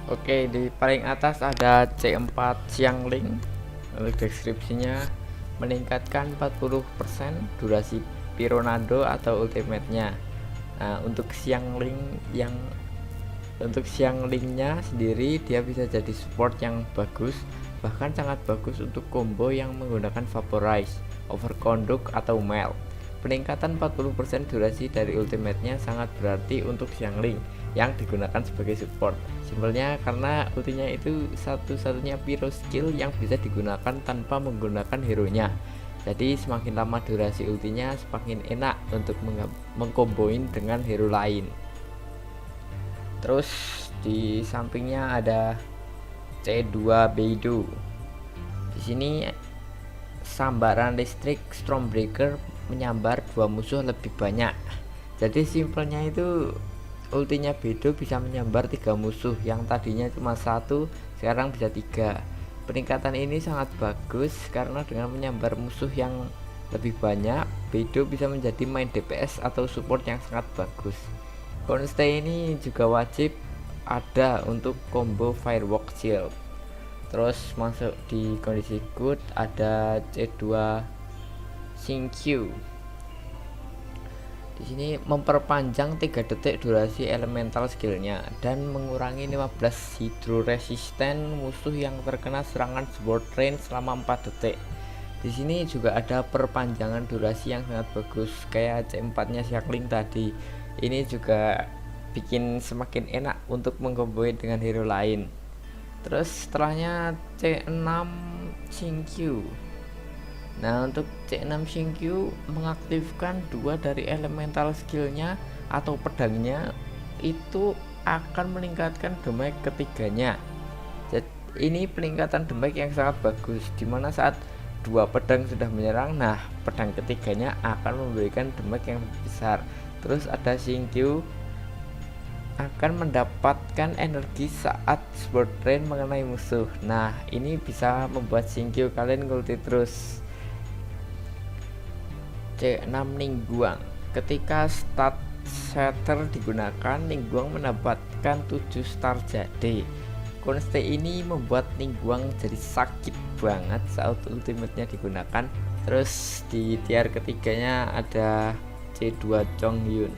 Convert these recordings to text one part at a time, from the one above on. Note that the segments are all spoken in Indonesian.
Oke, di paling atas ada C4 Xiangling. Untuk deskripsinya, meningkatkan 40% durasi Pironado atau ultimate-nya. Nah, untuk Xianglingnya sendiri dia bisa jadi support yang bagus, bahkan sangat bagus untuk combo yang menggunakan Vaporize, Overconduct atau Melt. Peningkatan 40% durasi dari ultimate-nya sangat berarti untuk Xiangling yang digunakan sebagai support. Simpelnya karena ultinya itu satu-satunya pyro skill yang bisa digunakan tanpa menggunakan hero-nya. Jadi semakin lama durasi ultinya semakin enak untuk mengkomboin dengan hero lain. Terus di sampingnya ada C2 Beidou. Di sini sambaran listrik Stormbreaker menyambar dua musuh lebih banyak. Jadi simpelnya itu ultinya Beidou bisa menyambar 3 musuh yang tadinya cuma satu, sekarang bisa 3. Peningkatan ini sangat bagus karena dengan menyambar musuh yang lebih banyak, Beidou bisa menjadi main DPS atau support yang sangat bagus. Constay ini juga wajib ada untuk combo Firewalk Shield. Terus masuk di kondisi good ada C2 Xingqiu. Di sini memperpanjang 3 detik durasi elemental skillnya dan mengurangi 15 hydro resisten musuh yang terkena serangan sword rain selama 4 detik. Di sini juga ada perpanjangan durasi yang sangat bagus kayak C4-nya Xiangling tadi. Ini juga bikin semakin enak untuk mengkomboin dengan hero lain. Terus setelahnya C6 Xingqiu. Nah, untuk C6 Xingqiu mengaktifkan 2 dari elemental skillnya atau pedangnya itu akan meningkatkan damage ketiganya. Jadi ini peningkatan damage yang sangat bagus, dimana saat 2 pedang sudah menyerang, nah pedang ketiganya akan memberikan damage yang lebih besar. Terus ada Xingqiu akan mendapatkan energi saat sword rain mengenai musuh. Nah, ini bisa membuat Xingqiu kalian ngulti terus. C6 Ningguang. Ketika stat shatter digunakan, Ningguang mendapatkan 7 star jadi. Constay ini membuat Ningguang jadi sakit banget saat ultimate-nya digunakan. Terus di tier ketiganya ada C2 Chongyun.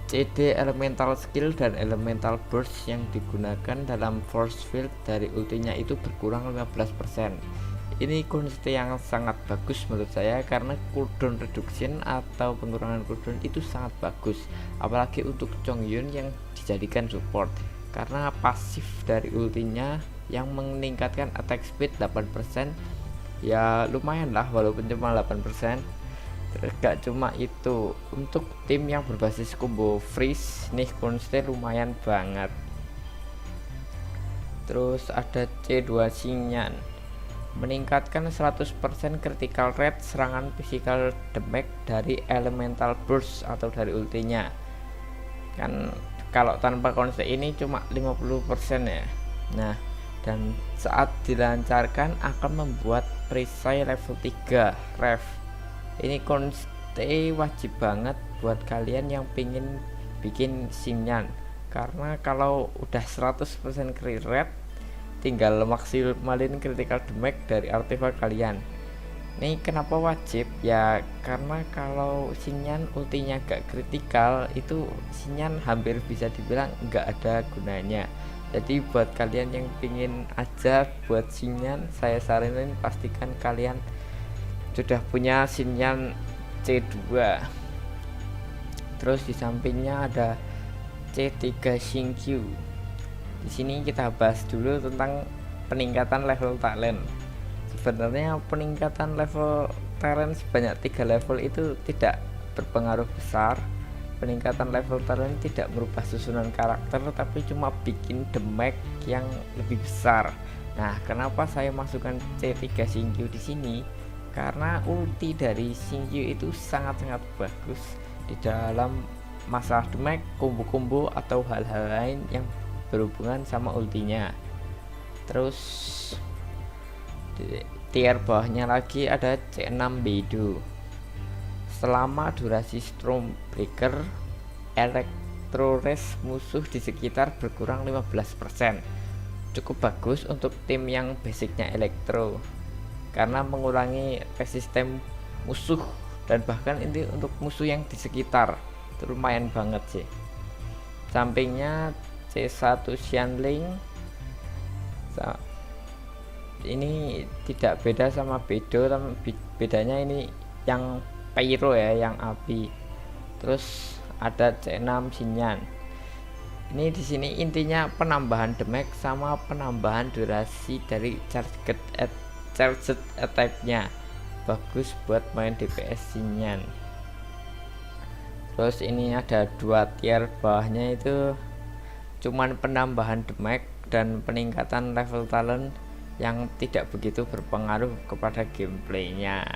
CD elemental skill dan elemental burst yang digunakan dalam force field dari ultinya itu berkurang 15%. Ini konsep yang sangat bagus menurut saya karena cooldown reduction atau pengurangan cooldown itu sangat bagus, apalagi untuk Chongyun yang dijadikan support karena pasif dari ultinya yang meningkatkan attack speed 8%. Ya lumayan lah walaupun cuma 8%. Gak cuma itu, untuk tim yang berbasis combo freeze nih Constay lumayan banget. Terus ada C2 Xingyan, meningkatkan 100% critical rate serangan physical damage dari elemental burst atau dari ultinya. Kan kalau tanpa Constay ini cuma 50% ya. Nah, dan saat dilancarkan akan membuat perisai level 3 ref. Ini Constay wajib banget buat kalian yang pingin bikin Xingyan, karena kalau udah 100% crit rate tinggal maksimalin critical damage dari artefak kalian. Ini kenapa wajib ya, karena kalau Xingyan ultinya gak kritikal itu Xingyan hampir bisa dibilang gak ada gunanya. Jadi buat kalian yang pingin aja buat Xingyan, saya saranin pastikan kalian sudah punya Xingyan C2. Terus di sampingnya ada C3 Xingqiu. Di sini kita bahas dulu tentang peningkatan level talent. Sebenarnya peningkatan level talent sebanyak 3 level itu tidak berpengaruh besar. Peningkatan level talent tidak merubah susunan karakter, tapi cuma bikin damage yang lebih besar. Nah, kenapa saya masukkan C3 Xingqiu di sini? Karena ulti dari Xingqiu itu sangat-sangat bagus di dalam masalah damage, combo-combo atau hal-hal lain yang berhubungan sama ultinya. Terus di tier bawahnya lagi ada C6 Beidou. Selama durasi Stormbreaker, elektro race musuh di sekitar berkurang 15%. Cukup bagus untuk tim yang basicnya elektro karena mengurangi resisten musuh, dan bahkan ini untuk musuh yang di sekitar itu lumayan banget sih. Sampingnya C1 Xianling ini tidak beda sama Bedo, tapi bedanya ini yang pyro ya, yang api. Terus ada C6 Xinyan. Ini di sini intinya penambahan damage sama penambahan durasi dari charged attack-nya. Bagus buat main DPS Xinyan. Terus ini ada 2 tier bawahnya itu cuman penambahan damage dan peningkatan level talent yang tidak begitu berpengaruh kepada gameplaynya.